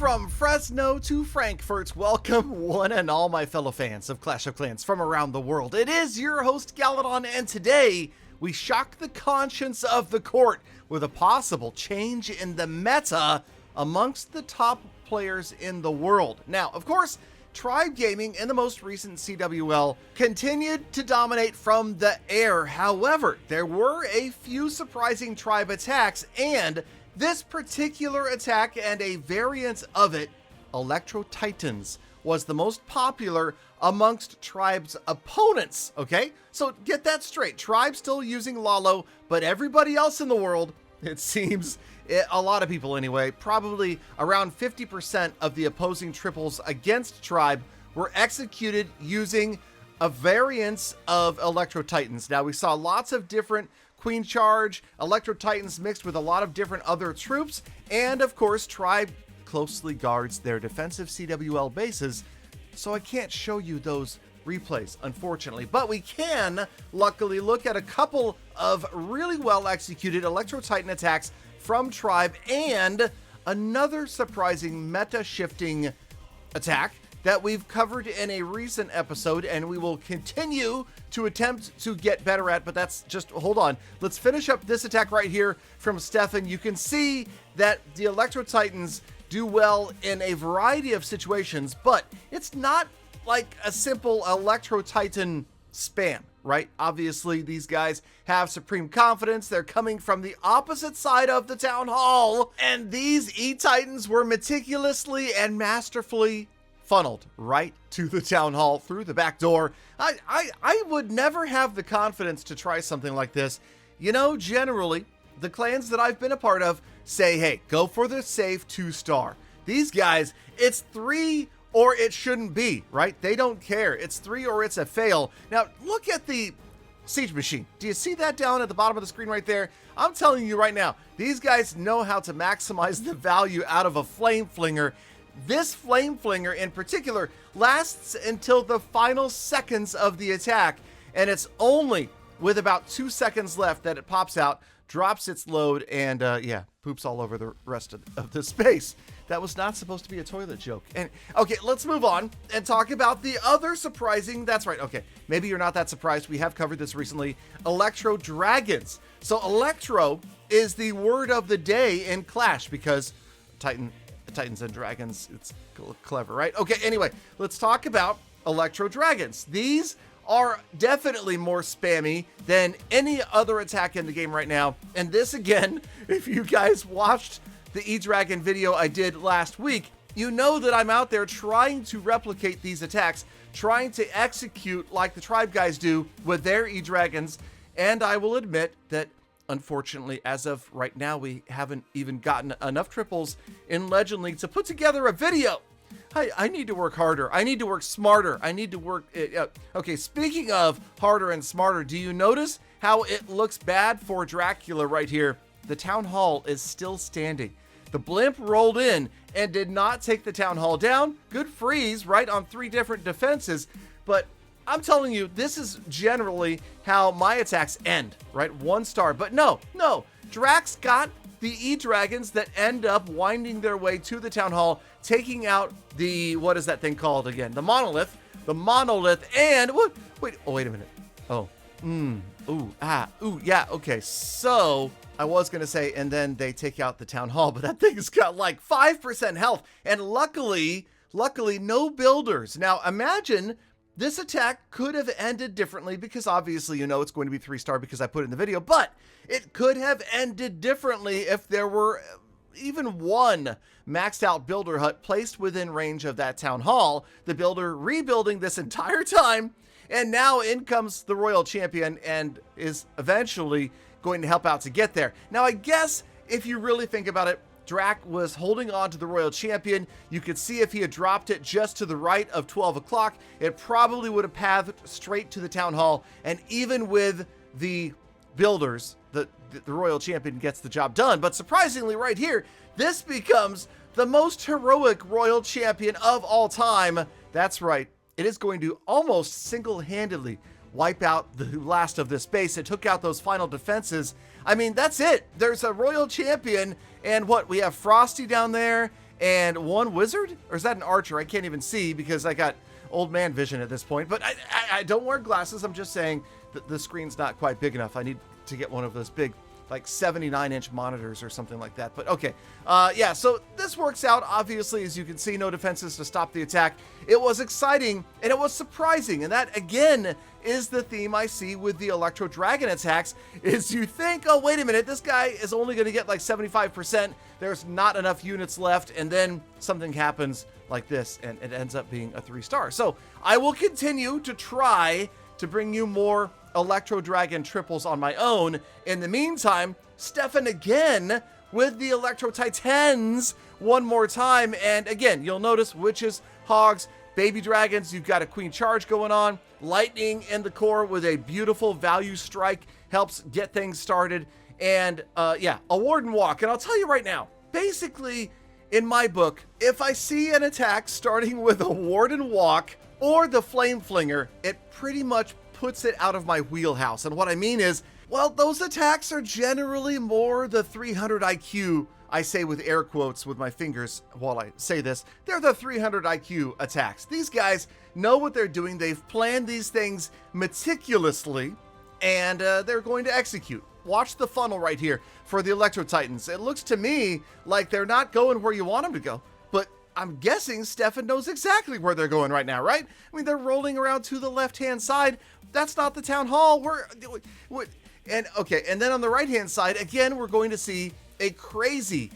from Fresno to Frankfurt, welcome one and all my fellow fans of Clash of Clans from around the world. It is your host Galadon, and today we shock the conscience of the court with a possible change in the meta amongst the top players in the world. Now, of course, Tribe Gaming in the most recent CWL continued to dominate from the air. However, there were a few surprising Tribe attacks, and this particular attack and a variant of it, Electro Titans, was the most popular amongst Tribe's opponents, okay? So get that straight. Tribe still using Lalo, but everybody else in the world, it seems, a lot of people anyway, probably around 50% of the opposing triples against Tribe were executed using a variance of Electro Titans. Now, we saw lots of different Queen Charge, Electro Titans mixed with a lot of different other troops, and of course, Tribe closely guards their defensive CWL bases, so I can't show you those replays, unfortunately, but we can luckily look at a couple of really well executed Electro Titan attacks from Tribe and another surprising meta shifting attack that we've covered in a recent episode and we will continue to attempt to get better at, but that's just, hold on. Let's finish up this attack right here from Stanton. You can see that the Electro Titans do well in a variety of situations, but it's not like a simple Electro Titan spam, right? Obviously, these guys have supreme confidence. They're coming from the opposite side of the town hall, and these E-Titans were meticulously and masterfully funneled right to the town hall through the back door. I would never have the confidence to try something like this. You know, generally, the clans that I've been a part of say, hey, go for the safe 2-star. These guys, it's 3 or it shouldn't be, right? They don't care. It's 3 or it's a fail. Now, look at the siege machine. Do you see that down at the bottom of the screen right there? I'm telling you right now, these guys know how to maximize the value out of a flame flinger. This flame flinger in particular lasts until the final seconds of the attack, and it's only with about 2 seconds left that it pops out, drops its load, and yeah, poops all over the rest of the space. That was not supposed to be a toilet joke. And okay, let's move on and talk about the other surprising, that's right, okay, maybe you're not that surprised, we have covered this recently, Electro Dragons. So Electro is the word of the day in Clash because Titans and Dragons, it's clever, right? Okay, anyway, let's talk about Electro Dragons. These are definitely more spammy than any other attack in the game right now. And this, again, if you guys watched the E-Dragon video I did last week, you know that I'm out there trying to replicate these attacks, trying to execute like the Tribe guys do with their E-Dragons. And I will admit that unfortunately, as of right now, we haven't even gotten enough triples in Legend League to put together a video. I need to work harder. I need to work smarter. I need to work... okay, speaking of harder and smarter, do you notice how it looks bad for Dracula right here? The town hall is still standing. The blimp rolled in and did not take the town hall down. Good freeze, right, on 3 different defenses. But I'm telling you, this is generally how my attacks end, right? 1 star. But no. Drax got the E-Dragons that end up winding their way to the town hall, taking out the, what is that thing called again? The monolith, and wait a minute. Yeah, okay. So I was going to say, and then they take out the town hall, but that thing's got like 5% health, and luckily, no builders. Now imagine this attack could have ended differently because obviously you know it's going to be 3-star because I put it in the video, but it could have ended differently if there were even one maxed out builder hut placed within range of that town hall, the builder rebuilding this entire time, and now in comes the Royal Champion and is eventually going to help out to get there. Now I guess if you really think about it, Drac was holding on to the Royal Champion. You could see if he had dropped it just to the right of 12 o'clock, it probably would have pathed straight to the town hall. And even with the builders, the Royal Champion gets the job done. But surprisingly right here, this becomes the most heroic Royal Champion of all time. That's right. It is going to almost single-handedly wipe out the last of this base. It took out those final defenses. I mean, that's it. There's a Royal Champion, and what? We have Frosty down there, and 1 wizard, or is that an archer? I can't even see because I got old man vision at this point, but I don't wear glasses. I'm just saying that the screen's not quite big enough. I need to get one of those big, like 79-inch monitors or something like that. But okay, yeah, so this works out. Obviously, as you can see, no defenses to stop the attack. It was exciting and it was surprising, and that again is the theme I see with the Electro Dragon attacks, is you think, oh, wait a minute, this guy is only going to get like 75%, there's not enough units left, and then something happens like this, and it ends up being a 3-star. So I will continue to try to bring you more Electro Dragon triples on my own. In the meantime, Stanton again with the Electro Titans one more time, and again, you'll notice witches, hogs, baby dragons, you've got a queen charge going on, lightning in the core with a beautiful value strike helps get things started, and yeah, a warden walk. And I'll tell you right now, basically in my book, if I see an attack starting with a warden walk or the flame flinger, it pretty much puts it out of my wheelhouse. And what I mean is, well, those attacks are generally more the 300 IQ. I say with air quotes with my fingers while I say this. They're the 300 IQ attacks. These guys know what they're doing. They've planned these things meticulously, and they're going to execute. Watch the funnel right here for the Electro Titans. It looks to me like they're not going where you want them to go, but I'm guessing Stanton knows exactly where they're going right now, right? I mean, they're rolling around to the left-hand side. That's not the town hall. And okay, and then on the right-hand side, again, we're going to see a crazy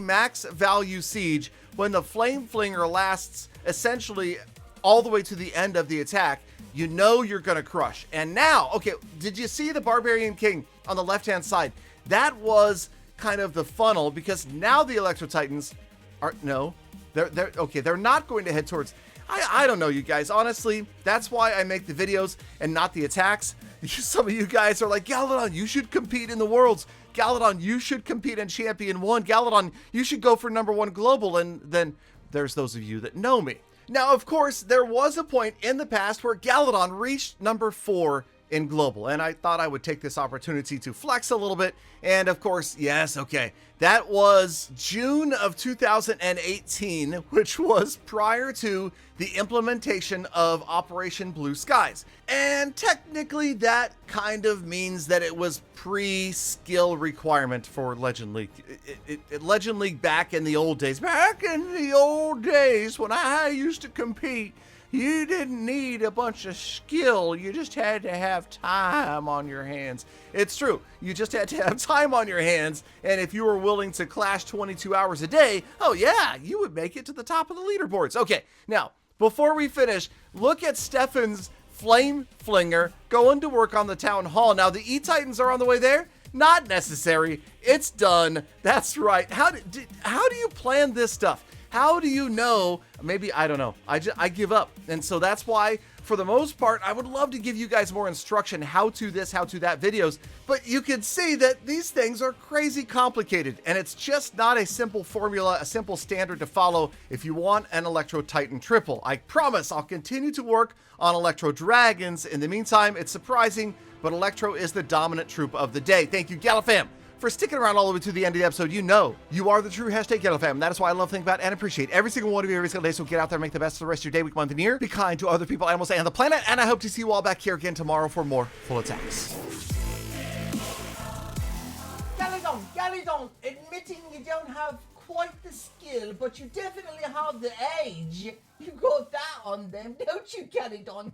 max value siege when the flame flinger lasts essentially all the way to the end of the attack. You know you're gonna crush. And now, okay, did you see the Barbarian King on the left-hand side? That was kind of the funnel, because now the Electro Titans are, no, they're okay, they're not going to head towards, I don't know, you guys. Honestly, that's why I make the videos and not the attacks. Some of you guys are like, Galadon, you should compete in the Worlds. Galadon, you should compete in Champion 1. Galadon, you should go for #1 global. And then there's those of you that know me. Now, of course, there was a point in the past where Galadon reached #4 in global, and I thought I would take this opportunity to flex a little bit. And of course, yes, okay, that was June of 2018, which was prior to the implementation of Operation Blue Skies. And technically that kind of means that it was pre-skill requirement for Legend League. Legend League back in the old days, when I used to compete, you didn't need a bunch of skill. You just had to have time on your hands. It's true. You just had to have time on your hands. And if you were willing to clash 22 hours a day, oh yeah, you would make it to the top of the leaderboards. Okay, now, before we finish, look at Stanton's Flame Flinger going to work on the Town Hall. Now, the E-Titans are on the way there? Not necessary. It's done. That's right. How do you plan this stuff? How do you know? Maybe, I don't know. I give up. And so that's why, for the most part, I would love to give you guys more instruction, how to this, how to that videos. But you can see that these things are crazy complicated, and it's just not a simple formula, a simple standard to follow if you want an Electro Titan triple. I promise I'll continue to work on Electro Dragons. In the meantime, it's surprising, but Electro is the dominant troop of the day. Thank you, Galafam, for sticking around all the way to the end of the episode. You know you are the true #GalaFam. That is why I love, think about, and appreciate every single one of you every single day. So get out there, make the best of the rest of your day, week, month, and year. Be kind to other people, animals, and the planet. And I hope to see you all back here again tomorrow for more full attacks. Galadon, admitting you don't have quite the skill, but you definitely have the age. You got that on them, don't you, Galadon?